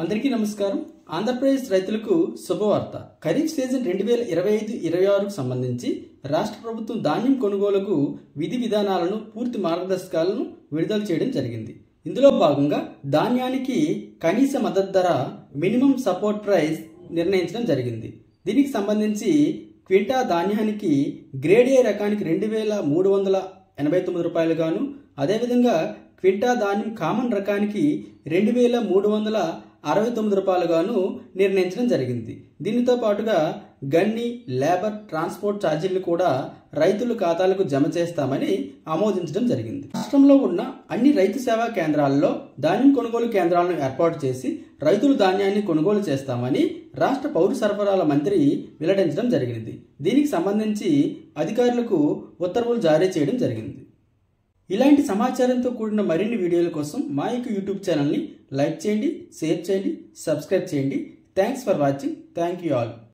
అందరికీ నమస్కారం. ఆంధ్రప్రదేశ్ రైతులకు శుభవార్త. ఖరీఫ్ సీజన్ 2025-26కు సంబంధించి రాష్ట్ర ప్రభుత్వం ధాన్యం కొనుగోలుకు విధి విధానాలను, పూర్తి మార్గదర్శకాలను విడుదల చేయడం జరిగింది. ఇందులో భాగంగా ధాన్యానికి కనీస మద్దతు ధర, మినిమం సపోర్ట్ ప్రైస్ నిర్ణయించడం జరిగింది. దీనికి సంబంధించి క్వింటా ధాన్యానికి గ్రేడ్ ఏ రకానికి 2,389 రూపాయలు గాను, అదేవిధంగా క్వింటా ధాన్యం కామన్ రకానికి 2,369 రూపాయలు గాను నిర్ణయించడం జరిగింది. దీనితో పాటుగా గన్ని, లేబర్, ట్రాన్స్పోర్ట్ ఛార్జీలు కూడా రైతుల ఖాతాలకు జమ చేస్తామని ఆమోదించడం జరిగింది. రాష్ట్రంలో ఉన్న అన్ని రైతు సేవా కేంద్రాల్లో ధాన్యం కొనుగోలు కేంద్రాలను ఏర్పాటు చేసి రైతులు ధాన్యాన్ని కొనుగోలు చేస్తామని రాష్ట్ర పౌర సరఫరాల మంత్రి వెల్లడించడం జరిగింది. దీనికి సంబంధించి అధికారులకు ఉత్తర్వులు జారీ చేయడం జరిగింది. ఇలాంటి సమాచారంతో కూడిన మరిన్ని వీడియోల కోసం మా యొక్క యూట్యూబ్ ఛానల్ని లైక్ చేయండి, షేర్ చేయండి, సబ్స్క్రైబ్ చేయండి. Thanks for watching. Thank you all.